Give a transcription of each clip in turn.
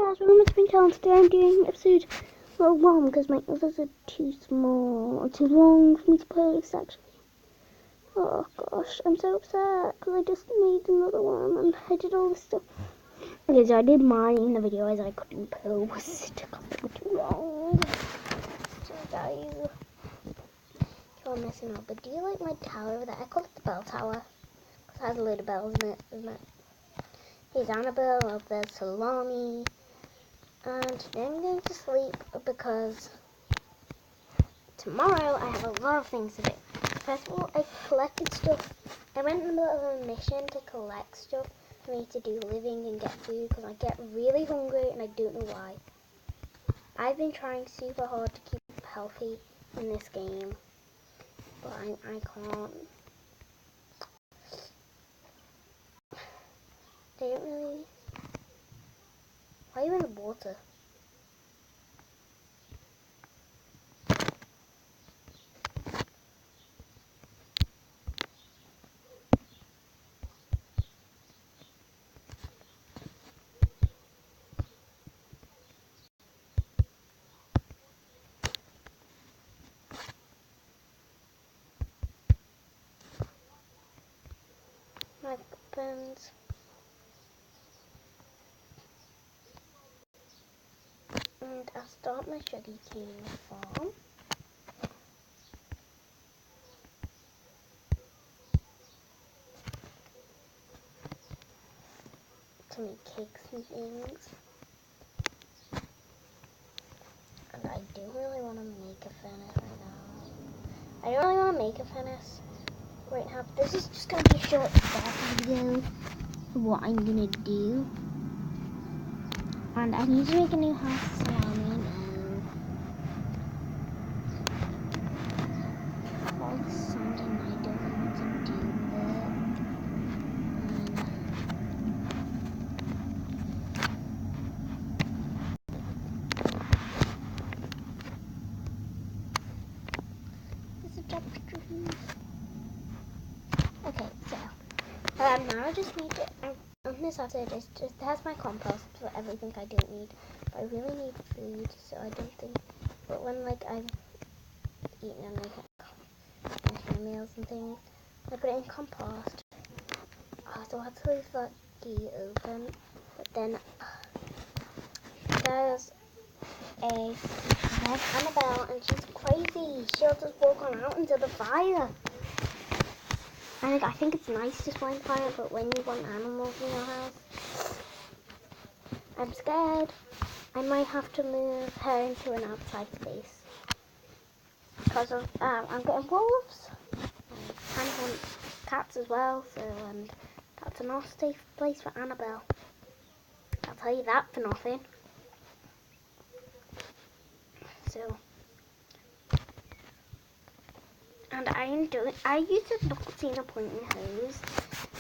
guys, welcome to my channel. Today I'm doing episode 1 because my others are too small or too long for me to post actually. Oh gosh, I'm so upset because I just made another one and I did all this stuff. Okay, so I did mine in the video as I couldn't post because they were too long. So guys, you're missing out. But do you like my tower over there? I call it the bell tower because it has a load of bells in it, isn't it? Here's Annabelle, up there's Salami. And today I'm going to sleep because tomorrow I have a lot of things to do. First of all, I collected stuff. I went in the middle of a mission to collect stuff for me to do living and get food because I get really hungry and I don't know why. I've been trying super hard to keep healthy in this game, but I can't. They don't really... Why are you in the water? My weapons. And I'll start my sugarcane farm. To make cakes and things. And I do really want to make a furnace right now. I don't really want to make a furnace right now, but this is just going to be a short start video for what I'm going to do. And I need to make a new house, so I mean, all the sanding I don't want to do there. There's a job stream. Okay, so now I just need to. On this episode, it just has my compost for everything I don't need. But I really need food, so I don't think. But when like I've eaten and like my meals and things, I put it in compost. So I have to leave that key open. But then there's Annabelle, and she's crazy. She'll just walk on out into the fire. And I think it's nice to spawn fire, but when you want animals in your house, I'm scared. I might have to move her into an outside space because of I'm getting wolves. I kind of want cats as well, so that's a not safe place for Annabelle. I'll tell you that for nothing. So, and I used to not see the point in hose,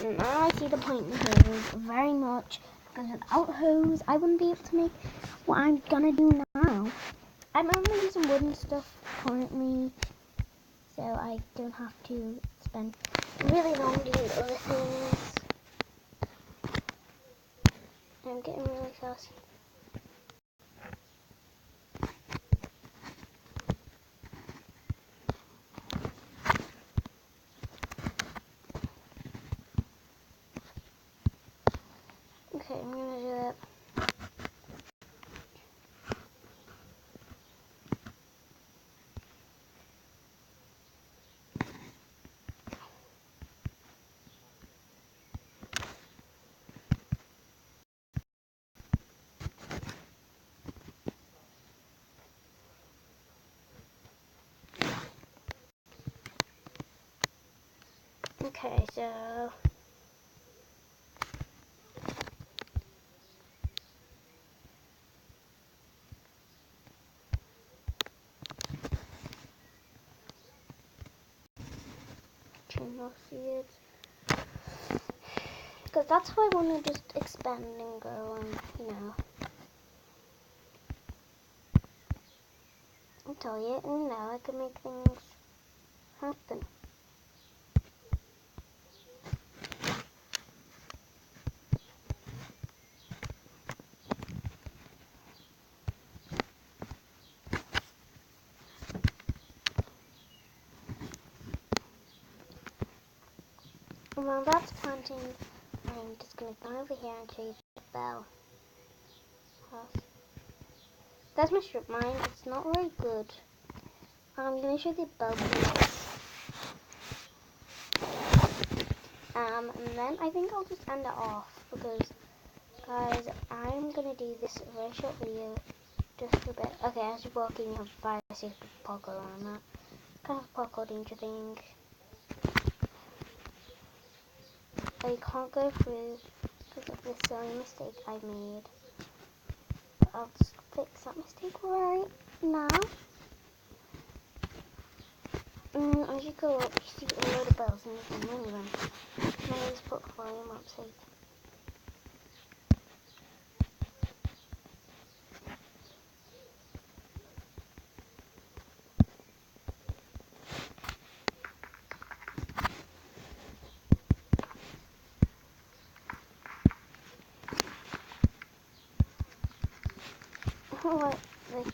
and now I see the point in hose very much. Because without hose, I wouldn't be able to make what I'm gonna do now. I'm only using wooden stuff currently, so I don't have to spend really long doing other things. I'm getting really fast. Okay, I'm gonna do that. Okay, so more seeds, because that's how I want to just expand and grow, and I tell you, I can make things happen. While that's planting, I'm just going to go over here and show you the bell. That's my strip mine. It's not very good. I'm going to show you the bell. And then I think I'll just end it off because, guys, I'm going to do this very short video just for a bit. Okay, as you're walking, you have 5 or 6 parkour on that. Kind of parkour danger thing. I can't go through because of the silly mistake I made. But I'll just fix that mistake right now. As you go up, you see a load of bells and you can ring them. Let me just put the volume up so you can. Oh, wait.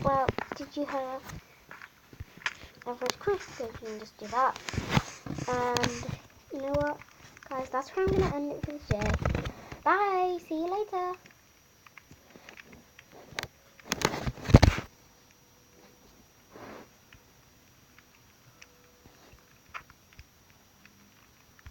Well, did you have average quick? So you can just do that. And you know what, guys? That's where I'm gonna end it for today. Bye. See you later.